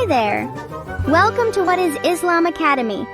Hi there! Welcome to What is Islam Academy.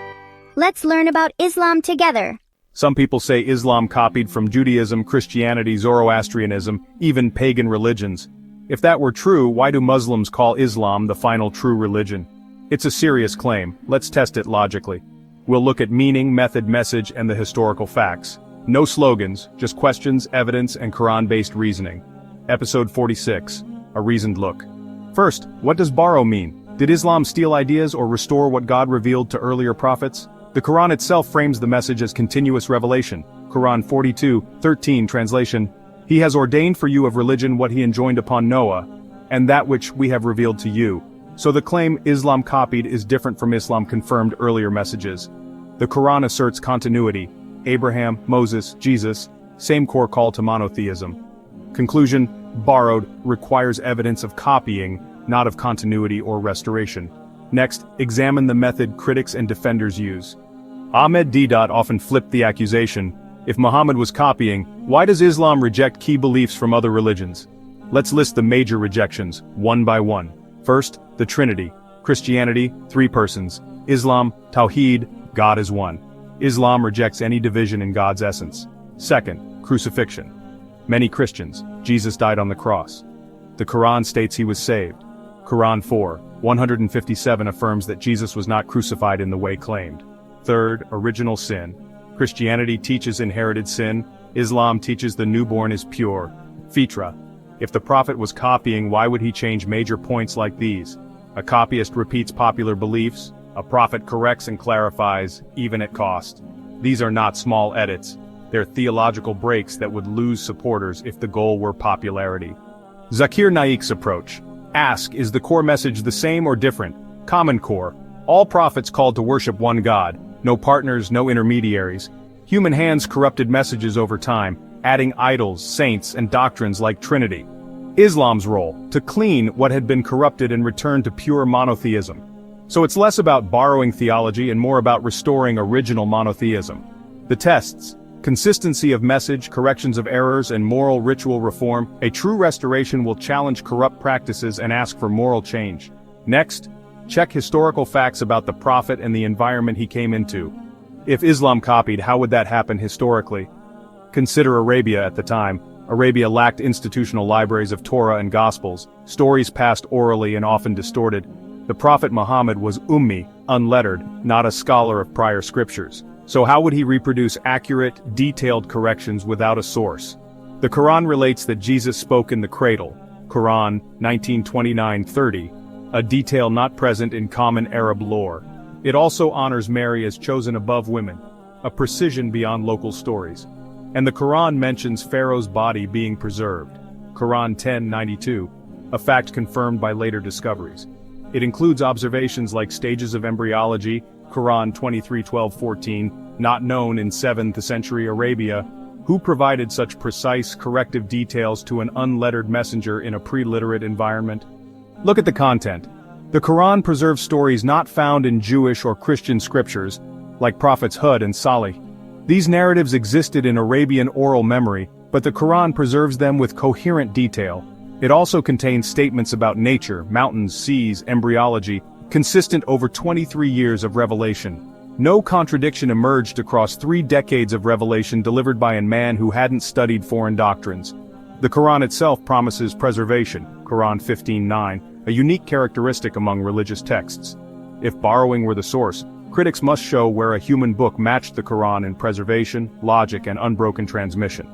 Let's learn about Islam together. Some people say Islam copied from Judaism, Christianity, Zoroastrianism, even pagan religions. If that were true, why do Muslims call Islam the final true religion? It's a serious claim. Let's test it logically. We'll look at meaning, method, message, and the historical facts. No slogans, just questions, evidence, and Quran-based reasoning. Episode 46, A Reasoned Look. First, what does borrow mean? Did Islam steal ideas or restore what God revealed to earlier prophets? The Quran itself frames the message as continuous revelation. Quran 42:13 translation, He has ordained for you of religion what he enjoined upon Noah, and that which we have revealed to you. So the claim Islam copied is different from Islam confirmed earlier messages. The Quran asserts continuity. Abraham, Moses, Jesus, same core call to monotheism. Conclusion, borrowed requires evidence of copying, not of continuity or restoration. Next, examine the method critics and defenders use. Ahmed Deedat often flipped the accusation, if Muhammad was copying, why does Islam reject key beliefs from other religions? Let's list the major rejections, one by one. First, the Trinity. Christianity, 3 persons. Islam, Tawheed, God is one. Islam rejects any division in God's essence. Second, crucifixion. Many Christians, Jesus died on the cross. The Quran states he was saved. Quran 4:157 affirms that Jesus was not crucified in the way claimed. Third, original sin. Christianity teaches inherited sin. Islam teaches the newborn is pure. Fitra. If the prophet was copying, why would he change major points like these? A copyist repeats popular beliefs. A prophet corrects and clarifies, even at cost. These are not small edits. They're theological breaks that would lose supporters if the goal were popularity. Zakir Naik's approach. Ask, is the core message the same or different? Common core. All prophets called to worship one God. No partners, no intermediaries. Human hands corrupted messages over time, adding idols, saints, and doctrines like Trinity. Islam's role, to clean what had been corrupted and return to pure monotheism. So it's less about borrowing theology and more about restoring original monotheism. The tests. Consistency of message, corrections of errors, and moral ritual reform. A true restoration will challenge corrupt practices and ask for moral change. Next, check historical facts about the prophet and the environment he came into. If Islam copied, how would that happen historically? Consider Arabia at the time. Arabia lacked institutional libraries of Torah and Gospels, stories passed orally and often distorted. The Prophet Muhammad was ummi, unlettered, not a scholar of prior scriptures. So how would he reproduce accurate, detailed corrections without a source? The Quran relates that Jesus spoke in the cradle. Quran 19:29-30, a detail not present in common Arab lore. It also honors Mary as chosen above women, a precision beyond local stories. And the Quran mentions Pharaoh's body being preserved. Quran 10:92, a fact confirmed by later discoveries. It includes observations like stages of embryology, Quran 23:12-14, not known in 7th century Arabia. Who provided such precise, corrective details to an unlettered messenger in a pre-literate environment? Look at the content. The Quran preserves stories not found in Jewish or Christian scriptures, like prophets Hud and Salih. These narratives existed in Arabian oral memory, but the Quran preserves them with coherent detail. It also contains statements about nature, mountains, seas, embryology, consistent over 23 years of revelation. No contradiction emerged across 3 decades of revelation delivered by a man who hadn't studied foreign doctrines. The Quran itself promises preservation, Quran 15:9, a unique characteristic among religious texts. If borrowing were the source, critics must show where a human book matched the Quran in preservation, logic, and unbroken transmission.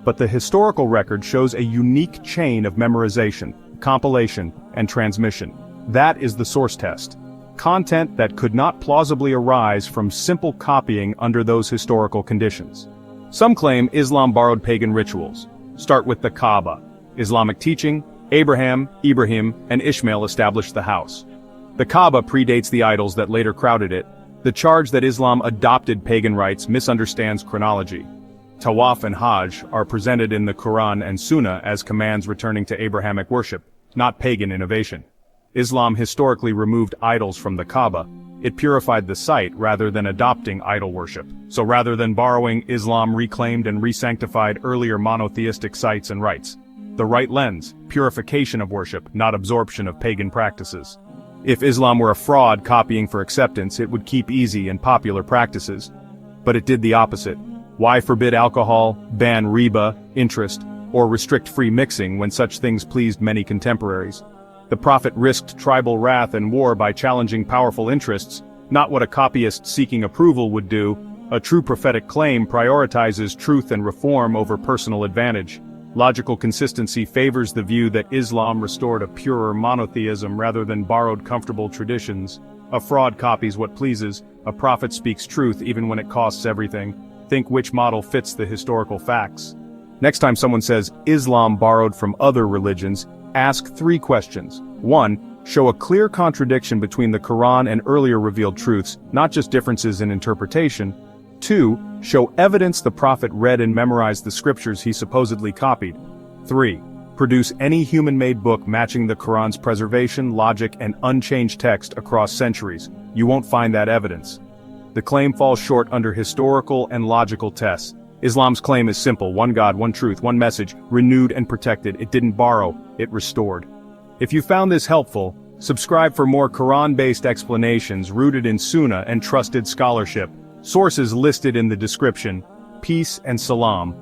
But the historical record shows a unique chain of memorization, compilation, and transmission. That is the source test. Content that could not plausibly arise from simple copying under those historical conditions. Some claim Islam borrowed pagan rituals. Start with the Kaaba. Islamic teaching, Abraham, Ibrahim, and Ishmael established the house. The Kaaba predates the idols that later crowded it. The charge that Islam adopted pagan rites misunderstands chronology. Tawaf and Hajj are presented in the Quran and Sunnah as commands returning to Abrahamic worship, not pagan innovation. Islam historically removed idols from the Kaaba. It purified the site rather than adopting idol worship. So rather than borrowing, Islam reclaimed and re-sanctified earlier monotheistic sites and rites. The right lens, purification of worship, not absorption of pagan practices. If Islam were a fraud copying for acceptance, it would keep easy and popular practices. But it did the opposite. Why forbid alcohol, ban riba, interest, or restrict free mixing when such things pleased many contemporaries? The Prophet risked tribal wrath and war by challenging powerful interests, not what a copyist seeking approval would do. A true prophetic claim prioritizes truth and reform over personal advantage. Logical consistency favors the view that Islam restored a purer monotheism rather than borrowed comfortable traditions. A fraud copies what pleases, a prophet speaks truth even when it costs everything. Think which model fits the historical facts. Next time someone says Islam borrowed from other religions, ask 3 questions. 1. Show a clear contradiction between the Qur'an and earlier revealed truths, not just differences in interpretation. 2. Show evidence the prophet read and memorized the scriptures he supposedly copied. 3. Produce any human-made book matching the Qur'an's preservation, logic, and unchanged text across centuries. You won't find that evidence. The claim falls short under historical and logical tests. Islam's claim is simple: one God, one truth, one message, renewed and protected. It didn't borrow, it restored. If you found this helpful, subscribe for more Quran-based explanations rooted in Sunnah and trusted scholarship. Sources listed in the description. Peace and salam.